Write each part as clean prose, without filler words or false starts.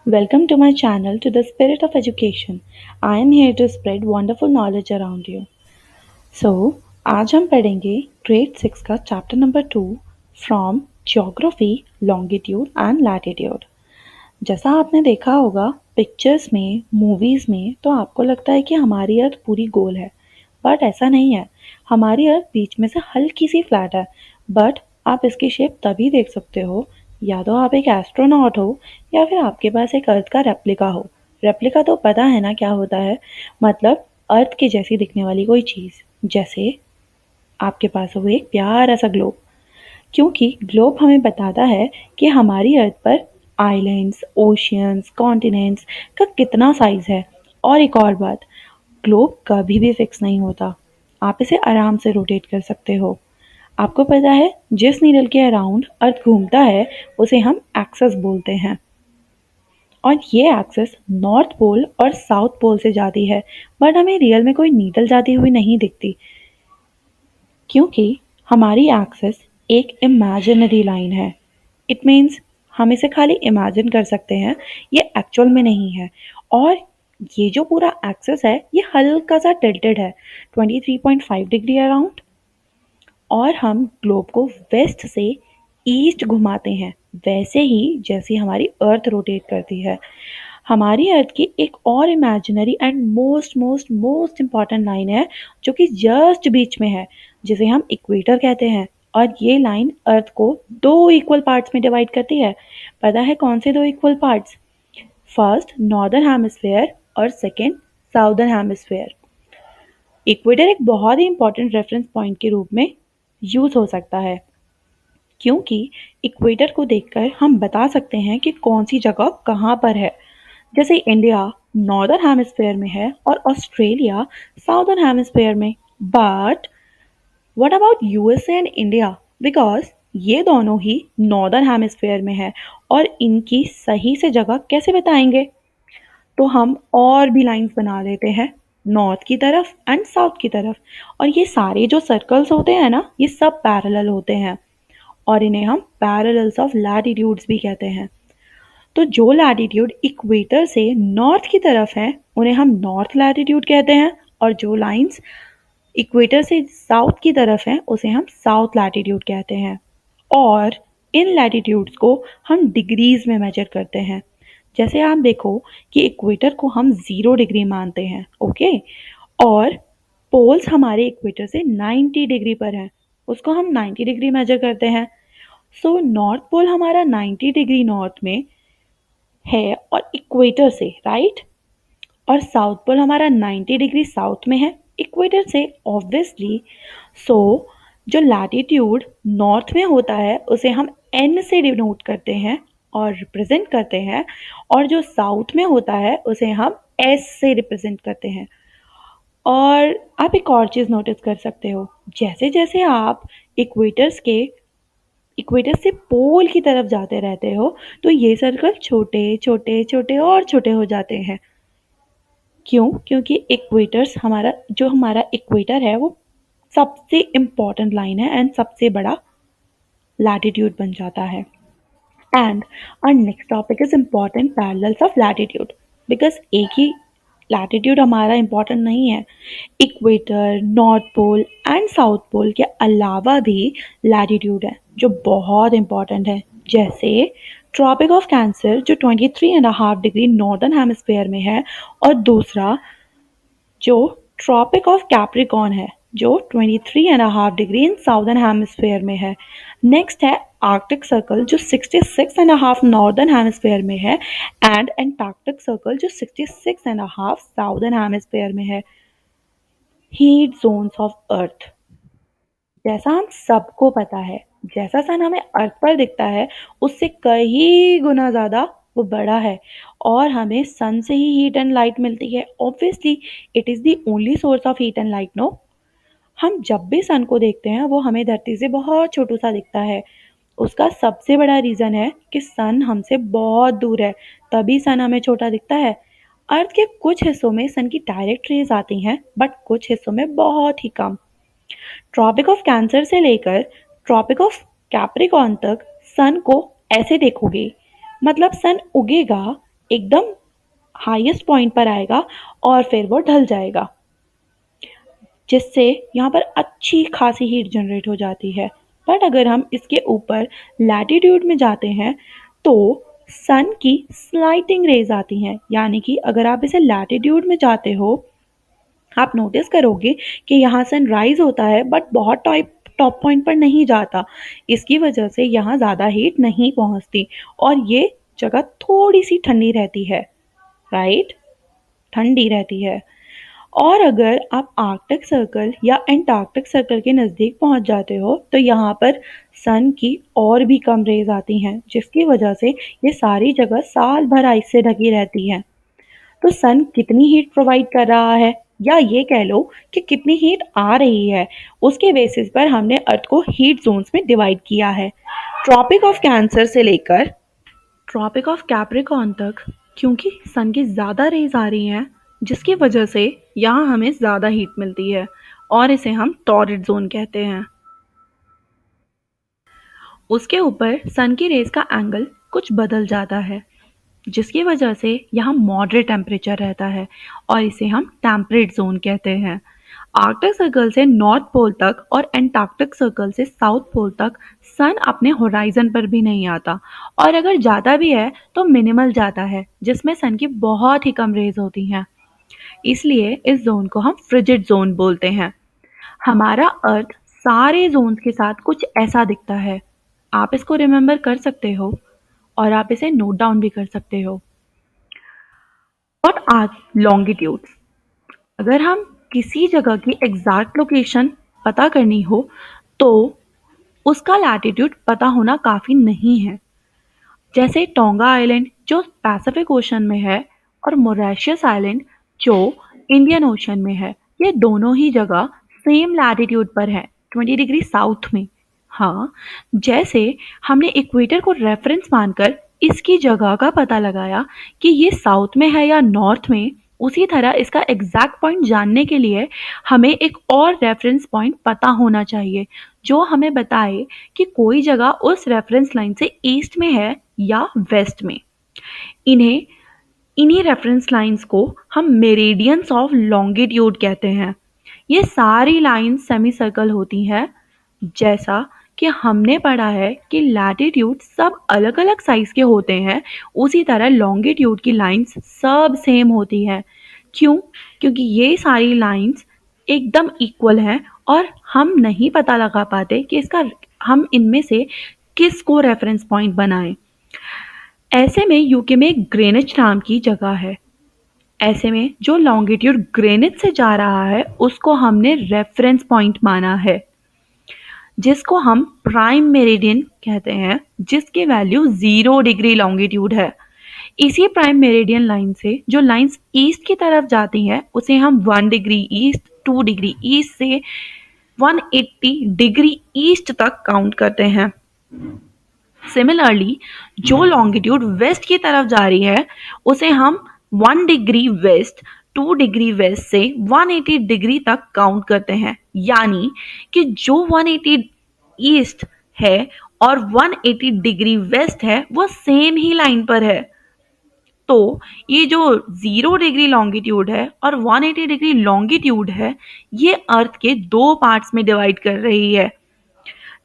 Welcome to my channel to the spirit of education. I am here to spread wonderful knowledge around you. So, आज हम पढ़ेंगे grade 6 का chapter number 2 from geography longitude and latitude. जैसा आपने देखा होगा pictures में, movies में, तो आपको लगता है कि हमारी अर्थ पूरी गोल है, बट ऐसा नहीं है। हमारी अर्थ बीच में से हल्की सी फ्लैट है, बट आप इसकी शेप तभी देख सकते हो या तो आप एक एस्ट्रोनॉट हो या फिर आपके पास एक अर्थ का रेप्लिका हो। रेप्लिका तो पता है ना क्या होता है, मतलब अर्थ के जैसी दिखने वाली कोई चीज़। जैसे आपके पास हो एक प्यारा सा ग्लोब, क्योंकि ग्लोब हमें बताता है कि हमारी अर्थ पर आइलैंड्स, ओशियंस, कॉन्टिनेंट्स का कितना साइज है। और एक और बात, ग्लोब कभी भी फिक्स नहीं होता, आप इसे आराम से रोटेट कर सकते हो। आपको पता है जिस नीडल के अराउंड अर्थ घूमता है उसे हम एक्सेस बोलते हैं, और ये एक्सेस नॉर्थ पोल और साउथ पोल से जाती है, बट हमें रियल में कोई नीडल जाती हुई नहीं दिखती, क्योंकि हमारी एक्सेस एक इमेजिनरी लाइन है। इट मीन्स हम इसे खाली इमेजिन कर सकते हैं, ये एक्चुअल में नहीं है। और ये जो पूरा एक्सेस है ये हल्का सा टिल्टेड है 23.5 डिग्री अराउंड, और हम ग्लोब को वेस्ट से ईस्ट घुमाते हैं, वैसे ही जैसे हमारी अर्थ रोटेट करती है। हमारी अर्थ की एक और imaginary and most most most important line है जो कि जस्ट बीच में है, जिसे हम इक्वेटर कहते हैं। और ये लाइन अर्थ को दो इक्वल पार्ट्स में डिवाइड करती है। पता है कौन से दो equal parts? First northern hemisphere और सेकेंड साउदर्न हेमिस्फेयर। इक्वेटर एक बहुत ही इंपॉर्टेंट रेफरेंस पॉइंट के रूप में यूज हो सकता है, क्योंकि इक्वेटर को देखकर हम बता सकते हैं कि कौन सी जगह कहाँ पर है। जैसे इंडिया नॉर्दर्न हेमिस्फेयर में है और ऑस्ट्रेलिया साउदर्न हेमिस्फेयर में। But what about USA and India? Because ये दोनों ही नॉर्दर्न हेमिस्फेयर में है, और इनकी सही से जगह कैसे बताएंगे? तो हम और भी लाइंस बना देते हैं नॉर्थ की तरफ एंड साउथ की तरफ। और ये सारे जो सर्कल्स होते हैं ना, ये सब पैरेलल होते हैं, और इन्हें हम पैरेलल्स ऑफ लैटिट्यूड्स भी कहते हैं। तो जो लैटिट्यूड इक्वेटर से नॉर्थ की तरफ है उन्हें हम नॉर्थ लैटिट्यूड कहते हैं, और जो लाइंस इक्वेटर से साउथ की तरफ है उसे हम साउथ लैटिट्यूड कहते हैं। और इन लैटिट्यूड्स को हम डिग्रीज में मेजर करते हैं। जैसे आप देखो कि इक्वेटर को हम 0 डिग्री मानते हैं, ओके, और पोल्स हमारे इक्वेटर से 90 डिग्री पर हैं, उसको हम 90 डिग्री मेजर करते हैं। सो नॉर्थ पोल हमारा 90 डिग्री नॉर्थ में है और इक्वेटर से, राइट, और साउथ पोल हमारा 90 डिग्री साउथ में है इक्वेटर से, ऑब्वियसली। सो जो लैटिट्यूड नॉर्थ में होता है उसे हम एन से डिनोट करते हैं और रिप्रेजेंट करते हैं, और जो साउथ में होता है उसे हम एस से रिप्रेजेंट करते हैं। और आप एक और चीज़ नोटिस कर सकते हो, जैसे जैसे आप इक्वेटर्स के इक्वेटर से पोल की तरफ जाते रहते हो तो ये सर्कल छोटे छोटे छोटे और छोटे हो जाते हैं। क्यों? क्योंकि इक्वेटर्स हमारा इक्वेटर है वो सबसे इम्पॉर्टेंट लाइन है एंड सबसे बड़ा लैटिट्यूड बन जाता है। And our next topic is important parallels of latitude, because एक ही लैटिट्यूड हमारा इम्पॉर्टेंट नहीं है। Equator, north pole and south pole के अलावा भी लैटिट्यूड है जो बहुत इम्पॉर्टेंट है। जैसे ट्रॉपिक ऑफ कैंसर जो 23.5 डिग्री नॉर्दर्न हेमिस्फेयर में है, और दूसरा जो ट्रॉपिक ऑफ कैप्रिकॉर्न है जो 23.5 डिग्री इन साउदर्न हेमिस्फेयर में है। नेक्स्ट है आर्कटिक सर्कल जो 66.5 नॉर्दर्न हेमिस्फेयर में है, एंड एंटार्क्टिक सर्कल जो 66.5 साउदर्न हेमिस्फेयर में है। हीट जोन्स ऑफ अर्थ, जैसा हम सबको पता है, जैसा सन हमें अर्थ पर दिखता है उससे कई गुना ज़्यादा वो बड़ा है, और हमें सन से ही हीट एंड लाइट मिलती है। Obviously it is the only source of heat and light, no. हम जब भी सन को देखते हैं वो हमें धरती से बहुत छोटू सा दिखता है। उसका सबसे बड़ा रीज़न है कि सन हमसे बहुत दूर है, तभी सन हमें छोटा दिखता है। अर्थ के कुछ हिस्सों में सन की डायरेक्ट रेज आती हैं, बट कुछ हिस्सों में बहुत ही कम। ट्रॉपिक ऑफ कैंसर से लेकर ट्रॉपिक ऑफ कैप्रिकॉर्न तक सन को ऐसे देखोगे, मतलब सन उगेगा एकदम हाईएस्ट पॉइंट पर आएगा और फिर वो ढल जाएगा, जिससे यहाँ पर अच्छी खासी हीट जनरेट हो जाती है। बट अगर हम इसके ऊपर लैटिट्यूड में जाते हैं तो सन की स्लाइटिंग रेज आती हैं, यानी कि अगर आप इसे लैटिट्यूड में जाते हो, आप नोटिस करोगे कि यहाँ सनराइज होता है बट बहुत टॉप पॉइंट पर नहीं जाता। इसकी वजह से यहाँ ज़्यादा हीट नहीं पहुँचती और ये जगह थोड़ी सी ठंडी रहती है, राइट, ठंडी रहती है। और अगर आप आर्कटिक सर्कल या एंटार्क्टिक सर्कल के नज़दीक पहुंच जाते हो तो यहाँ पर सन की और भी कम रेज आती हैं, जिसकी वजह से ये सारी जगह साल भर आइस से ढकी रहती है। तो सन कितनी हीट प्रोवाइड कर रहा है, या ये कह लो कि कितनी हीट आ रही है, उसके बेसिस पर हमने अर्थ को हीट जोन्स में डिवाइड किया है, ट्रॉपिक ऑफ कैंसर से लेकर ट्रॉपिक ऑफ कैप्रिकॉर्न तक। क्योंकि सन की ज़्यादा रेज आ रही हैं, जिसकी वजह से यहाँ हमें ज़्यादा हीट मिलती है और इसे हम टॉरिड जोन कहते हैं। उसके ऊपर सन की रेज का एंगल कुछ बदल जाता है, जिसकी वजह से यहाँ मॉडरेट टेम्परेचर रहता है और इसे हम टेम्परेट जोन कहते हैं। आर्कटिक सर्कल से नॉर्थ पोल तक और एंटार्क्टिक सर्कल से साउथ पोल तक सन अपने होराइजन पर भी नहीं आता, और अगर जाता भी है तो मिनिमल जाता है, जिसमें सन की बहुत ही कम रेज होती हैं। इसलिए इस जोन को हम फ्रिजिड जोन बोलते हैं। हमारा अर्थ सारे जोन्स के साथ कुछ ऐसा दिखता है। आप इसको रिमेम्बर कर सकते हो और आप इसे नोट डाउन भी कर सकते हो। What are longitudes? अगर हम किसी जगह की एग्जैक्ट लोकेशन पता करनी हो तो उसका लैटिट्यूड पता होना काफ़ी नहीं है। जैसे टोंगा आइलैंड जो पैसिफिक ओशन में है और मॉरिशस आइलैंड जो इंडियन ओशन में है, ये दोनों ही जगह सेम लैटिट्यूड पर है, 20 डिग्री साउथ में। हाँ, जैसे हमने इक्वेटर को रेफरेंस मानकर इसकी जगह का पता लगाया कि ये साउथ में है या नॉर्थ में, उसी तरह इसका एग्जैक्ट पॉइंट जानने के लिए हमें एक और रेफरेंस पॉइंट पता होना चाहिए जो हमें बताए कि कोई जगह उस रेफरेंस लाइन से ईस्ट में है या वेस्ट में। इन्हीं रेफरेंस लाइंस को हम मेरिडियंस ऑफ लॉन्गिट्यूड कहते हैं। ये सारी लाइंस सेमी सर्कल होती हैं। जैसा कि हमने पढ़ा है कि लैटिट्यूड सब अलग अलग साइज के होते हैं, उसी तरह लॉन्गिट्यूड की लाइंस सब सेम होती हैं। क्यों? क्योंकि ये सारी लाइंस एकदम इक्वल हैं और हम नहीं पता लगा पाते कि हम इनमें से किस को रेफरेंस पॉइंट बनाएं। ऐसे में यूके में एक ग्रेनिच नाम की जगह है। ऐसे में जो लॉन्गिट्यूड ग्रेनिच से जा रहा है उसको हमने रेफरेंस पॉइंट माना है, जिसको हम प्राइम मेरिडियन कहते हैं, जिसकी वैल्यू 0 डिग्री लॉन्गिट्यूड है। इसी प्राइम मेरिडियन लाइन से जो लाइंस ईस्ट की तरफ जाती हैं उसे हम 1 डिग्री ईस्ट, 2 डिग्री ईस्ट से 180 डिग्री ईस्ट तक काउंट करते हैं। सिमिलरली जो लॉन्गिट्यूड वेस्ट की तरफ जा रही है उसे हम 1 डिग्री वेस्ट, 2 डिग्री वेस्ट से 180 डिग्री तक काउंट करते हैं। यानी कि जो 180 ईस्ट है और 180 डिग्री वेस्ट है वो सेम ही लाइन पर है। तो ये जो 0 डिग्री लॉन्गिट्यूड है और 180 डिग्री लॉन्गिट्यूड है, ये अर्थ के दो पार्ट्स में डिवाइड कर रही है।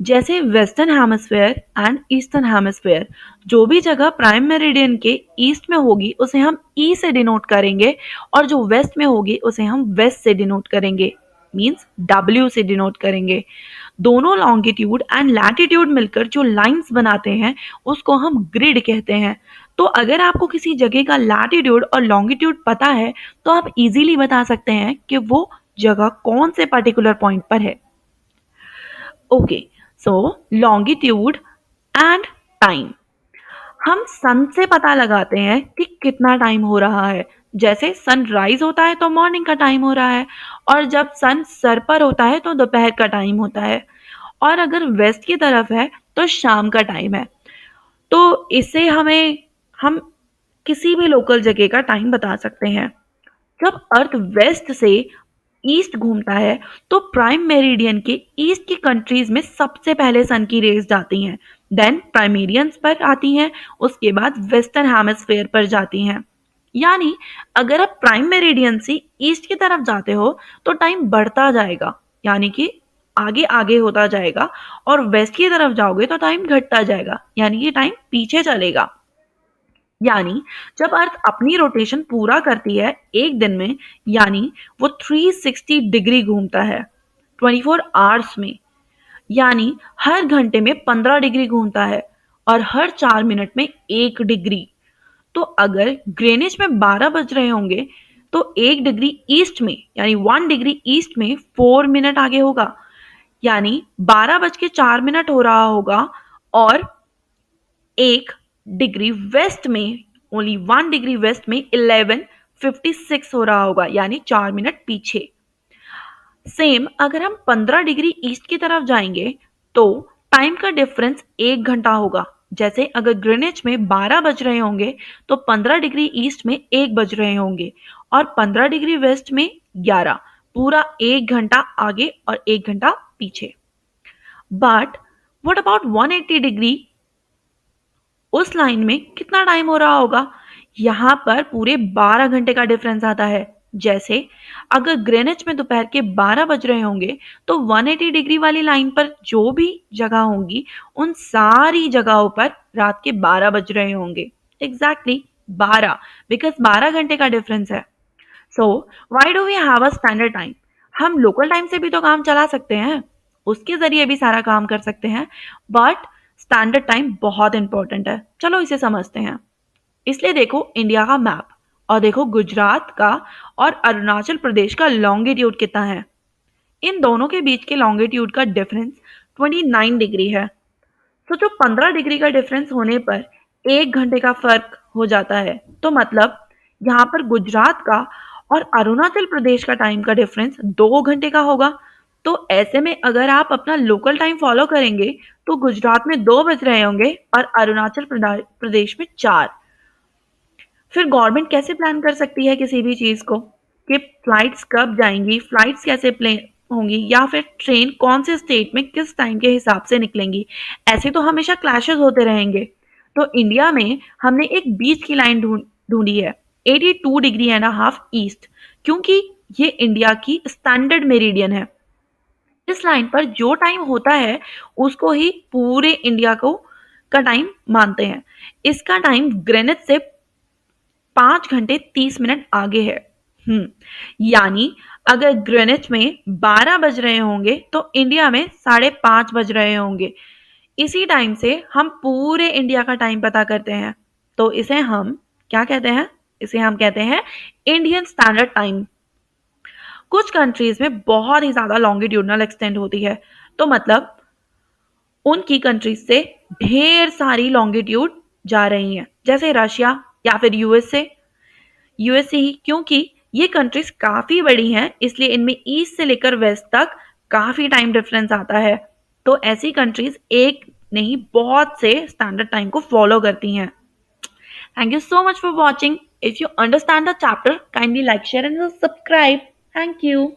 जैसे western hemisphere and eastern hemisphere, जो भी जगह प्राइम मेरिडियन के ईस्ट में होगी उसे हम ई से डिनोट करेंगे और जो वेस्ट में होगी उसे हम वेस्ट से डिनोट करेंगे, मींस डब्ल्यू से डिनोट करेंगे। दोनों लॉन्गिट्यूड एंड लैटिट्यूड मिलकर जो लाइंस बनाते हैं उसको हम ग्रिड कहते हैं। तो अगर आपको किसी जगह का लैटिट्यूड और लॉन्गिट्यूड पता है तो आप इजीली बता सकते हैं कि वो जगह कौन से पर्टिकुलर पॉइंट पर है। Okay, so longitude and time. हम सन से पता लगाते हैं कि कितना टाइम हो रहा है। जैसे सनराइज होता है तो मॉर्निंग का टाइम हो रहा है, और जब सन सर पर होता है तो दोपहर का टाइम होता है, और अगर वेस्ट की तरफ है तो शाम का टाइम है। तो इससे हम किसी भी लोकल जगह का टाइम बता सकते हैं। जब अर्थ वेस्ट से ईस्ट घूमता है तो प्राइम मेरिडियन के ईस्ट की कंट्रीज में सबसे पहले सन की रेज जाती हैं, देन प्राइमेरियंस पर आती हैं, उसके बाद वेस्टर्न हेमिस्फेयर पर जाती हैं। यानी अगर आप प्राइम मेरिडियन से ईस्ट की तरफ जाते हो तो टाइम बढ़ता जाएगा, यानी कि आगे आगे होता जाएगा, और वेस्ट की तरफ जाओगे तो टाइम घटता जाएगा, यानी कि टाइम पीछे चलेगा। यानी जब अर्थ अपनी रोटेशन पूरा करती है एक दिन में, यानी वो 360 डिग्री घूमता है 24 आवर्स में, यानी हर घंटे में 15 डिग्री घूमता है और हर 4 मिनट में 1 डिग्री। तो अगर ग्रेनिच में 12 बज रहे होंगे तो 1 डिग्री ईस्ट में, यानी 1 डिग्री ईस्ट में 4 मिनट आगे होगा, यानी 12 बज के 4 मिनट हो रहा होगा, और 1 डिग्री वेस्ट में, ओनली 1 डिग्री वेस्ट में 11:56 हो रहा होगा, यानी 4 मिनट पीछे। सेम अगर हम 15 डिग्री ईस्ट की तरफ जाएंगे तो टाइम का डिफरेंस 1 घंटा होगा। जैसे अगर ग्रीनिच में 12 बज रहे होंगे तो 15 डिग्री ईस्ट में 1 बज रहे होंगे, और 15 डिग्री वेस्ट में 11, पूरा 1 घंटा आगे और 1 घंटा पीछे। बट व्हाट अबाउट 180 डिग्री, उस लाइन में कितना टाइम हो रहा होगा? यहाँ पर पूरे 12 घंटे का डिफरेंस आता है। जैसे अगर ग्रेनिच में दोपहर के 12 बज रहे होंगे तो 180 डिग्री वाली लाइन पर जो भी जगह होंगी उन सारी जगहों पर रात के 12 बज रहे होंगे। एग्जैक्टली 12, बिकॉज 12 घंटे का डिफरेंस है। So why do we have a standard time? हम लोकल टाइम से भी तो काम चला सकते हैं, उसके जरिए भी सारा काम कर सकते हैं, बट स्टैंडर्ड टाइम बहुत इंपॉर्टेंट है। चलो इसे समझते हैं। इसलिए देखो इंडिया का मैप और देखो गुजरात का और अरुणाचल प्रदेश का लॉन्गिट्यूड कितना है। इन दोनों के बीच के लॉन्गिट्यूड का डिफरेंस 29 डिग्री है। तो जो 15 डिग्री का डिफरेंस होने पर 1 घंटे का फर्क हो जाता है, तो मतलब यहाँ पर गुजरात का और अरुणाचल प्रदेश का टाइम का डिफरेंस 2 घंटे का होगा। तो ऐसे में अगर आप अपना लोकल टाइम फॉलो करेंगे तो गुजरात में 2 बज रहे होंगे और अरुणाचल प्रदेश में 4। फिर गवर्नमेंट कैसे प्लान कर सकती है किसी भी चीज़ को, कि फ्लाइट्स कब जाएंगी, फ्लाइट्स कैसे प्ले होंगी, या फिर ट्रेन कौन से स्टेट में किस टाइम के हिसाब से निकलेंगी? ऐसे तो हमेशा क्लैशेस होते रहेंगे। तो इंडिया में हमने एक बीच की लाइन ढूंढी है 82.5 डिग्री ईस्ट, क्योंकि ये इंडिया की स्टैंडर्ड मेरिडियन है। इस लाइन पर जो टाइम होता है उसको ही पूरे इंडिया को का टाइम मानते हैं। इसका टाइम ग्रेनिच से 5 घंटे 30 मिनट आगे है। यानी अगर ग्रेनिच में 12 बज रहे होंगे तो इंडिया में 5:30 बज रहे होंगे। इसी टाइम से हम पूरे इंडिया का टाइम पता करते हैं। तो इसे हम क्या कहते हैं? इसे हम कहते हैं इंडियन स्टैंडर्ड टाइम। कुछ कंट्रीज में बहुत ही ज्यादा लॉन्गिट्यूडनल एक्सटेंड होती है, तो मतलब उनकी कंट्रीज से ढेर सारी लॉन्गिट्यूड जा रही हैं, जैसे रशिया या फिर यूएसए ही, क्योंकि ये कंट्रीज काफी बड़ी हैं, इसलिए इनमें ईस्ट से लेकर वेस्ट तक काफी टाइम डिफरेंस आता है। तो ऐसी कंट्रीज एक नहीं बहुत से स्टैंडर्ड टाइम को फॉलो करती हैं। Thank you so much for watching. If you understand the chapter, kindly like, share and subscribe. Thank you.